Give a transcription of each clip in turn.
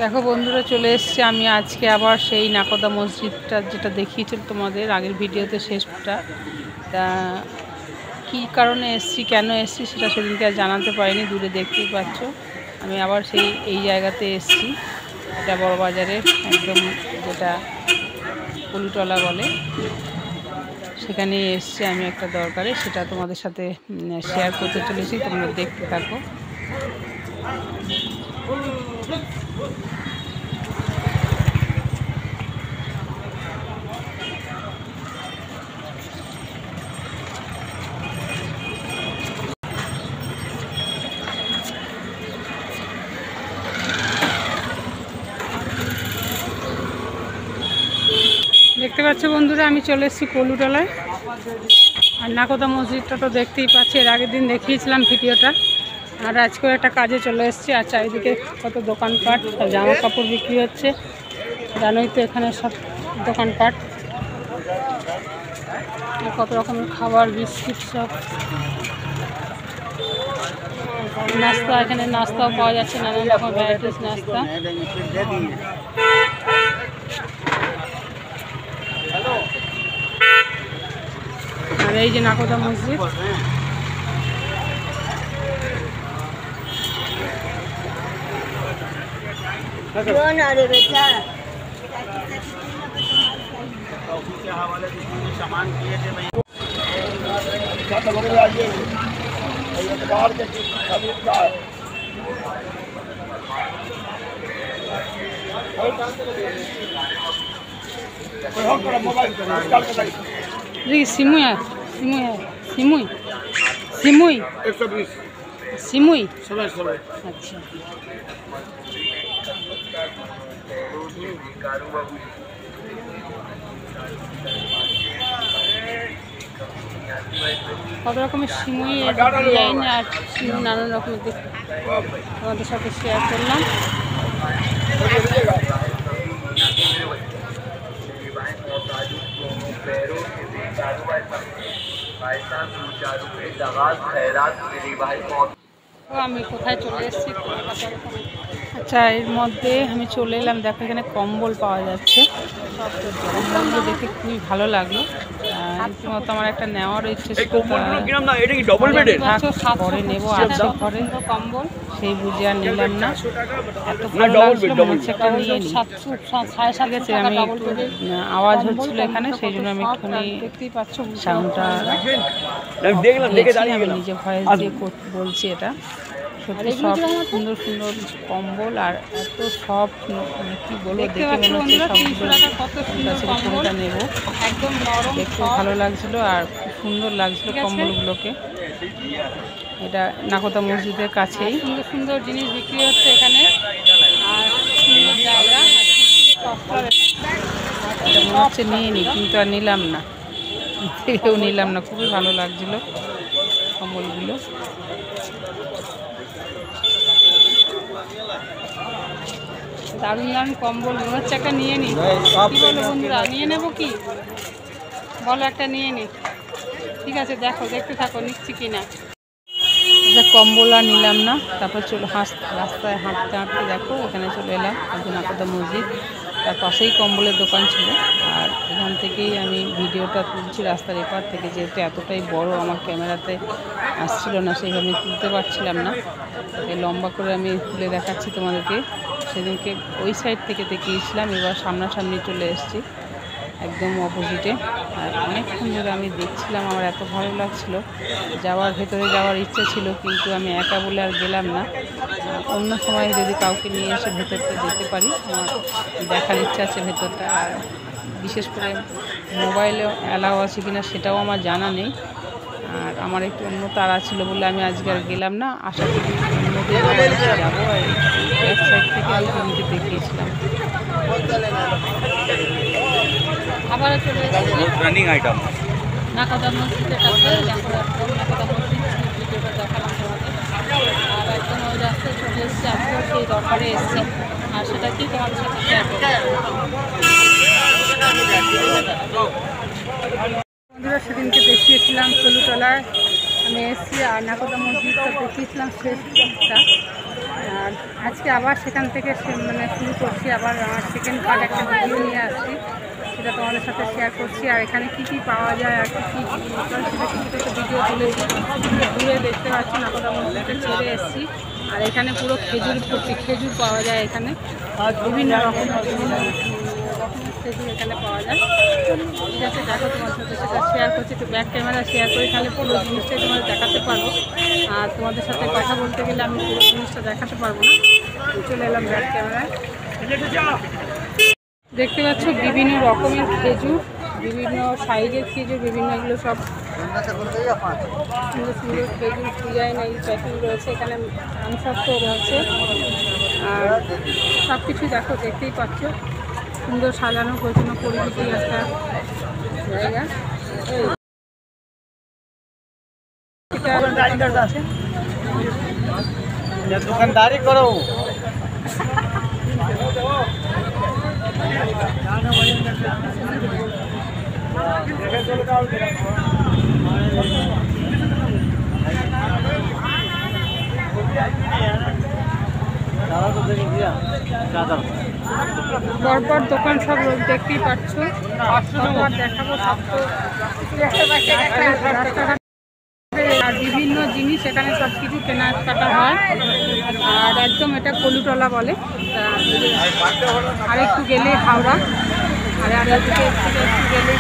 দেখো বন্ধুরা, চলে এসছে। আমি আজকে আবার সেই নাকোদা মসজিদটা যেটা দেখিয়েছিল তোমাদের আগের ভিডিওতে শেষটা, তা কী কারণে এসছি, কেন এসছি সেটা সেদিনকে আর জানাতে পারিনি। দূরে দেখতেই পাচ্ছ আমি আবার এই জায়গাতে এসছি। এটা বড় বাজারের একদম যেটা পলুটলা বলে, সেখানে এসছি আমি একটা দরকারে। সেটা তোমাদের সাথে শেয়ার করতে চলেছি, তোমরা দেখতে থাকো। দেখতে পাচ্ছ বন্ধুরা, আমি চলে এসেছি পলুটলায়। আর নাকোদা মসজিদটা তো দেখতেই পাচ্ছি, এর আগের দিন দেখিয়েছিলাম ভিডিওটা। আর আজকেও একটা কাজে চলে এসেছি। আর চারিদিকে কত দোকানপাট, জামা কাপড় বিক্রি হচ্ছে, জানোই তো এখানে সব দোকানপাট। কত রকমের খাবার, বিস্কিট, সব নাস্তা। এখানে নাস্তাও পাওয়া যাচ্ছে, নানান রকম ভ্যারাইটিস নাস্তা। আর এই যে নাকোদা মসজিদ। सिमुई है, सिमुई है, सिमुई, सिमुई 120 सिमुई अच्छा। কত রকমের সিমুই ডিজাইন আর সিমুই নানান রকমের তোমাদের সাথে শেয়ার করলাম। আমি কোথায় চলে এসেছি, আচ্ছা এর মধ্যে আমি চলে এলাম। দেখো এখানে কম্বল পাওয়া যাচ্ছে, কম্বলগুলো দেখে খুবই ভালো লাগলো। রীতিমতো আমার একটা নেওয়ার ইচ্ছে ছিল, পরে নেবো। আছে ঘরে কম্বল, সেই বুঝে আর নিলাম না। এত ভালো লাগছিল, মনে হচ্ছে একটা নিয়ে নিই। ঠিক আছে, আমি একটু আওয়াজ হচ্ছিল এখানে, সেই জন্য আমি একটুখানি দেখতেই পাচ্ছ সাউন্ডটা আমি নিজে ভয়েস দিয়ে বলছি। এটা সত্যি সব সুন্দর সুন্দর কম্বল, আর এত সব কি বলবো, দেখে মনে হচ্ছে সবগুলো কোনটা নেবো। একদম দেখতে ভালো লাগছিল আর খুব সুন্দর লাগছিল কম্বলগুলোকে। এটা নাকোদা মসজিদের কাছেই সুন্দর সুন্দর জিনিস বিক্রি হচ্ছে এখানে। আর সুন্দর জায়গা, এটা মনে হচ্ছে নিয়ে নিই, কিন্তু আর নিলাম না, থেকেও নিলাম না। খুবই ভালো লাগছিল কম্বলগুলো। দারুণ দারুণ কম্বল, মনে হচ্ছে একটা নিয়ে নিই। কি বলো বন্ধুরা, নিয়ে নেবো কি বলো? একটা নিয়ে নিই। ঠিক আছে, দেখো, দেখতে থাকো নিচ্ছি কিনা। আচ্ছা, কম্বল আর নিলাম না। তারপর রাস্তায় হাঁটতে হাঁটতে দেখো এখানে চলে এলাম নাকোদা মসজিদ। তার পাশেই কম্বলের দোকান ছিল। আর এখান থেকেই আমি ভিডিওটা তুলছি রাস্তার এপার থেকে, যেহেতু এতটাই বড় আমার ক্যামেরাতে আসছিল না, সেইভাবে তুলতে পারছিলাম না। লম্বা করে আমি তুলে দেখাচ্ছি তোমাদেরকে। সেদিনকে ওই সাইড থেকে দেখিয়েছিলাম, এবার সামনাসামনি চলে এসেছি একদম অপোজিটে। আর অনেকক্ষণ ধরে আমি দেখছিলাম, আমার এত ভালো লাগছিল। ভেতরে যাওয়ার ইচ্ছা ছিল, কিন্তু আমি একা বলে আর গেলাম না। অন্য সময় যদি কাউকে নিয়ে এসে ভেতরটা যেতে পারি, আমার দেখার ইচ্ছা আছে ভেতরটা। আর বিশেষ করে মোবাইলে অ্যালাউ আছে কিনা সেটাও আমার জানা নেই। আর আমার একটু অন্য তাড়া ছিল বলে আমি আজকে আর গেলাম না। আশা করি অন্যদিন যাবো। আর এক সাইড থেকে আমি সেদিনকে দেখিয়েছিলাম। আবারও চলে এসেছি নাকোদা মসজিদের কাছে। নাকোদা মসজিদ ভিডিওটা দেখালাম তোমাদের। আর একদম ওই রাস্তায় চলে এসেছি, আজকেও সেই দরকারে এসেছি। আর সেটা কি তোমাদের সাথে শেয়ার করবো। বন্ধুরা, সেদিনকে দেখিয়েছিলাম পলুটলায় আমি এসেছি। নাকোদা মসজিদটা দেখিয়েছিলাম শেষটা। আর আজকে আবার সেখান থেকে মানে শুরু করছি, আবার আমার সেকেন্ড পার্ট একটা ভিডিও নিয়ে আসছি, সেটা তোমাদের সাথে শেয়ার করছি। আর এখানে কী কী পাওয়া যায় আর কী কী সেটা কিছু কিছু ভিডিও তুলেছি। দূরে দেখতে পাচ্ছি নাকোদা মসজিদটা ছেড়ে এসেছি। আর এখানে পুরো খেজুর ভর্তি, খেজুর পাওয়া যায় এখানে, বিভিন্ন রকমের খেজুর এখানে পাওয়া যায়। ঠিক আছে, দেখো তোমার সাথে সেটা শেয়ার করছি, একটু ব্যাক ক্যামেরা শেয়ার করি, তাহলে পুরো জিনিসটাই তোমাদের দেখাতে পারবো। আর তোমাদের সাথে কথা বলতে গেলে আমি পুরো জিনিসটা দেখাতে পারবো না। চলে এলাম ব্যাক ক্যামেরায়। দেখতে পাচ্ছ বিভিন্ন রকমের খেজুর, বিভিন্ন সাইজের খেজুর, বিভিন্ন এগুলো সব সুন্দর সুন্দর খেজুর ডিজাইন এই প্যাকিং রয়েছে। এখানে আমসত্ত্ব রয়েছে আর সব কিছুই দেখো, দেখতেই পাচ্ছ সুন্দর সাজানো গোছানো পরিবেশে একটা জায়গা। दुकानदारी करो। পরপর দোকান সব দেখতেই পাচ্ছ, পরপর দেখাবো সব। তো রাস্তাঘাট আর বিভিন্ন জিনিস এখানে সব কিছু কেনাকাটা হয়। আর একদম এটা কলুটলা বলে। আর একটু গেলে হাওড়া, আর একটু গেলে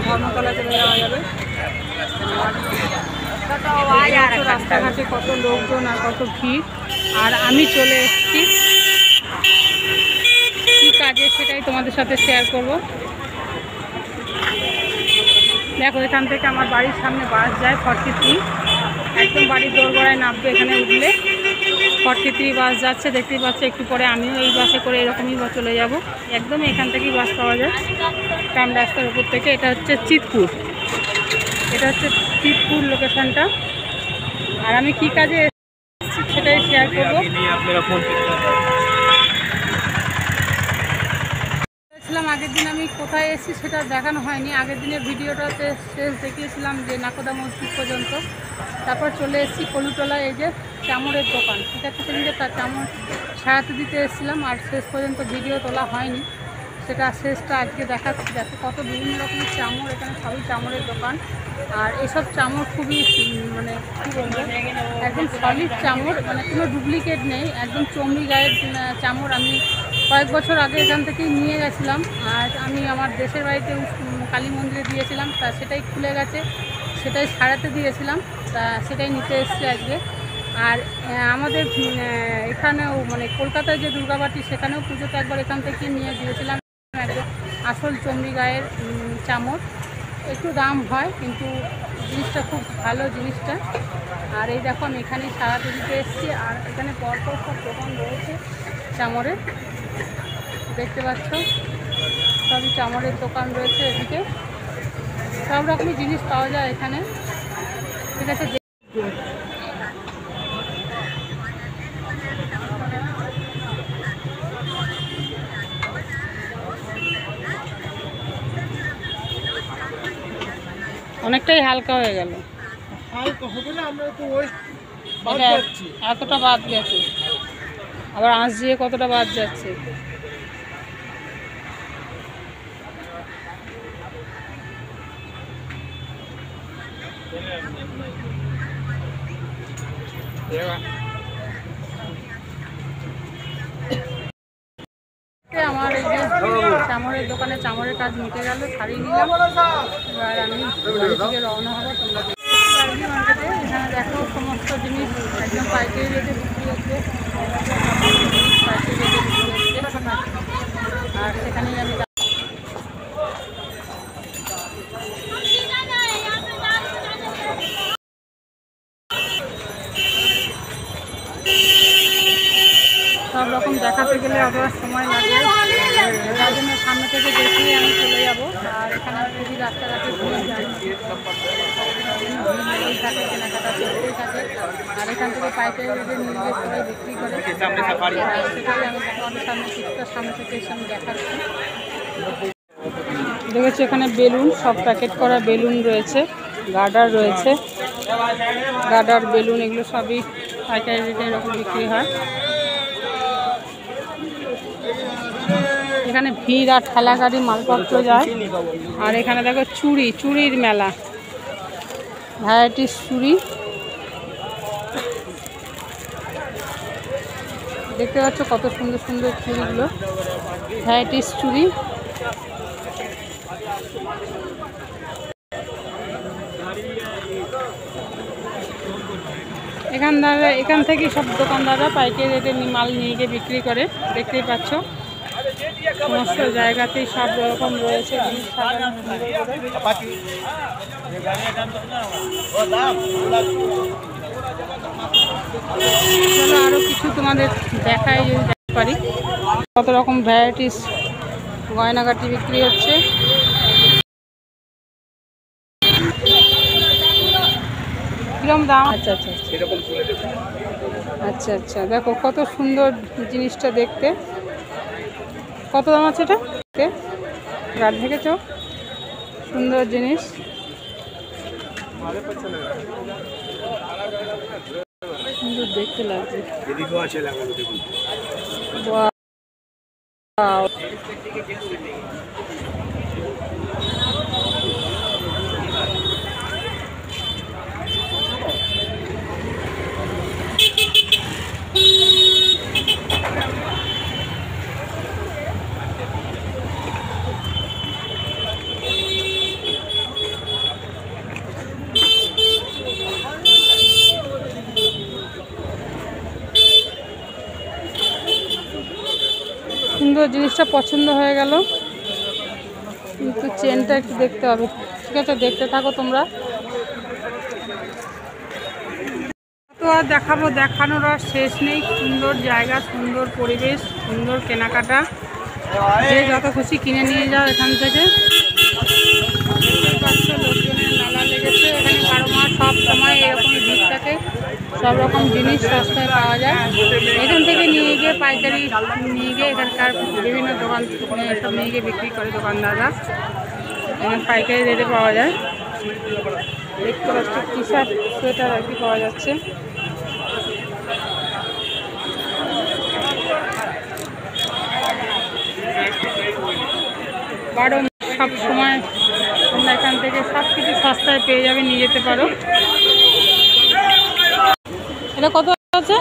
ধর্মতলা চলে যাওয়া যাবে। রাস্তাঘাটে কত লোকজন আর কত ভিড়। আর আমি চলে এসেছি কী কাজে সেটাই তোমাদের সাথে শেয়ার করব। দেখো, এখান থেকে আমার বাড়ির সামনে বাস যায় 43, একদম বাড়ির দোরগোড়ায় নামবে। এখানে উঠলে 43 বাস যাচ্ছে, দেখতেই পাচ্ছ। একটু পরে আমিও এই বাসে করে এরকমই চলে যাব। একদম এখান থেকেই বাস পাওয়া যায় ট্রাম রাস্তার উপর থেকে। এটা হচ্ছে চিতপুর, এটা হচ্ছে চিতপুর লোকেশানটা। আর আমি কী কাজে এসেছি সেটাই শেয়ার করবো। আগের দিন আমি কোথায় এসেছি সেটা দেখানো হয়নি। আগের দিনের ভিডিওটাতে শেষ দেখিয়েছিলাম যে নাকোদা মসজিদ পর্যন্ত, তারপর চলে এসেছি কলুটলা। এই যে চামড়ের দোকান, এটা থেকে নিয়ে তার চামড় সারাতে দিতে এসেছিলাম। আর শেষ পর্যন্ত ভিডিও তোলা হয়নি, সেটা শেষটা আজকে দেখাচ্ছি। দেখো কত বিভিন্ন রকমের চামড়, এখানে সবই চামড়ের দোকান। আর এসব চামড় খুবই মানে কী বলবো, একদম সলিড চামড়, মানে কোনো ডুপ্লিকেট নেই, একদম চমড়ি গায়ের চামড়। আমি কয়েক বছর আগে এখান থেকেই নিয়ে গেছিলাম। আর আমি আমার দেশের বাড়িতে কালী মন্দিরে দিয়েছিলাম, তা সেটাই খুলে গেছে, সেটাই সারাতে দিয়েছিলাম, তা সেটাই নিতে এসেছি আজকে। আর আমাদের এখানেও মানে কলকাতায় যে দুর্গাবাটি, সেখানেও পুজোতে একবার এখান থেকে নিয়ে দিয়েছিলাম একদম আসল চমড়ি গায়ের চামড়। একটু দাম হয় কিন্তু জিনিসটা খুব ভালো জিনিসটা। আর এই দেখো আমি এখানেই সারাতে দিতে এসেছি। আর এখানে পরপর সব দোকান রয়েছে চামড়ের, দেখতে পাচ্ছ সবই চামড়ের দোকান রয়েছে। এদিকে সব রকমই জিনিস পাওয়া যায় এখানে। ঠিক আছে, অনেকটাই হালকা হয়ে গেল। এতটা বাদ গেছে, আবার আঁচ দিয়ে কতটা বাদ যাচ্ছে। আমার এই যে চামড়ের দোকানে চামড়ের কাজ মিটে গেল, ছাড়িয়ে নিলাম। এবার আমি বাড়ি থেকে রওনা হবো। তোমরা মার্কেটে এখানে দেখো সমস্ত জিনিস একদম পাইকারি রেটে বিক্রি হচ্ছে, পাইকারি রেটে বিক্রি হচ্ছে। আর সেখানেই আমি সব রকম দেখাতে গেলে অতটা সময় লাগে, তার জন্য সামনে থেকে দেখিয়ে আমি চলে যাব। আর এখানে যদি রাস্তাঘাটে ঘুরে যাই থাকে, কেনাকাটা চলতেই থাকে। আর এখান থেকে পাইকারি রেটে নিয়ে সবাই বিক্রি করে, সেটাই আমি আমাদের সামনে কিছুটা সামনে থেকে এসে আমি দেখাচ্ছি। দেখেছি এখানে বেলুন, সব প্যাকেট করা বেলুন রয়েছে, গার্ডার রয়েছে। গার্ডার, বেলুন এগুলো সবই পাইকারি রেটে এরকম বিক্রি হয়। এখানে ভিড় আর ঠেলা গাড়ি মালপত্র যায়। আর এখানে দেখো চুড়ির মেলা, ভ্যারাইটিস চুড়ি দেখতে পাচ্ছ, কত সুন্দর সুন্দর চুড়িগুলো, ভ্যারাইটিস চুড়ি। এখান থেকে সব দোকানদাররা পাইকারি রেটে মাল নিয়ে গিয়ে বিক্রি করে। দেখতেই পাচ্ছ সমস্ত জায়গাতেই সব রকম রয়েছে। চলো আরো কিছু তোমাদের দেখাই যদি দেখতে পারি, কত রকম ভ্যারাইটিস গয়নাগাটি বিক্রি হচ্ছে। কিরকম দাম? আচ্ছা আচ্ছা আচ্ছা আচ্ছা, দেখো কত সুন্দর জিনিসটা দেখতে। কত দাম আছে এটা? গাছ দেখেছো, সুন্দর জিনিস। সুন্দর দেখতে লাগছে। সুন্দর জিনিসটা পছন্দ হয়ে গেল, কিন্তু চেনটা একটু দেখতে হবে। ঠিক আছে, দেখতে থাকো তোমরা। তো আর দেখানোর আর শেষ নেই। সুন্দর জায়গা, সুন্দর পরিবেশ, সুন্দর কেনাকাটা, যে যত খুশি কিনে নিয়ে যাও এখান থেকে। লোকজনের মেলা লেগেছে এখানে 12 মাস, সব সময় এরকমই ভিড় থাকে। সব রকম জিনিস সস্তায় পাওয়া যায়। এখান থেকে নিয়ে গিয়ে পাইকারি নিয়ে গিয়ে এখানকার বিভিন্ন দোকান সব নিয়ে গিয়ে বিক্রি করে দোকানদাররা। এখানে পাইকারি রেটে পাওয়া যায়। দেখতে পাচ্ছ টি শার্ট, সোয়েটার আর কি পাওয়া যাচ্ছে। সব সময় তোমরা এখান থেকে সব কিছু সস্তায় পেয়ে যাবে, নিয়ে যেতে পারো। এটা কত আছে?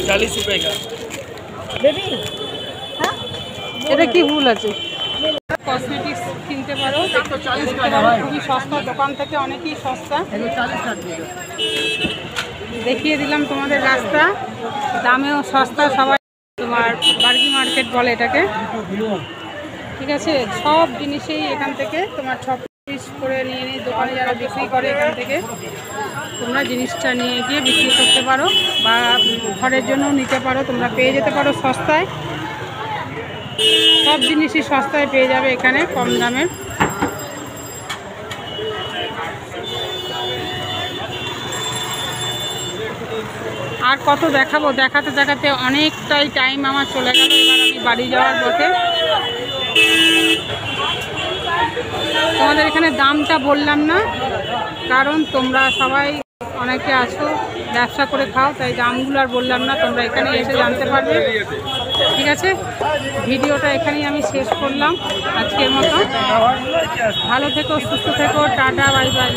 40 रुपए का। এটা কি ভুল আছে? কসমেটিক্স কিনতে পারো, খুবই সস্তা, দোকান থেকে অনেকই সস্তা। দেখিয়ে দিলাম তোমাদের রাস্তা, দামেও সস্তা। সবাই তোমার বার্গি মার্কেট বলে এটাকে। ঠিক আছে, সব জিনিসেই এখান থেকে তোমার 6 পিস করে নিয়ে দোকানে যারা বিক্রি করে এখান থেকে তোমরা জিনিসটা নিয়ে গিয়ে বিক্রি করতে পারো, বা ঘরের জন্য নিতে পারো। তোমরা পেয়ে যেতে পারো সস্তায়, সব জিনিসই সস্তায় পেয়ে যাবে এখানে, কম দামে। আর কত দেখাবো, দেখাতে দেখাতে অনেকটাই টাইম আমার চলে গেল। এবার আমি বাড়ি যাওয়ার পথে। তোমাদের এখানে দামটা বললাম না, কারণ তোমরা সবাই অনেকে আছো ব্যবসা করে খাও, তাই দামগুলো আর বললাম না, তোমরা এখানে এসে জানতে পারবে। ঠিক আছে, ভিডিওটা এখানেই আমি শেষ করলাম আজকের মতো। ভালো থেকো, সুস্থ থেকো, টাটা, বাই বাই।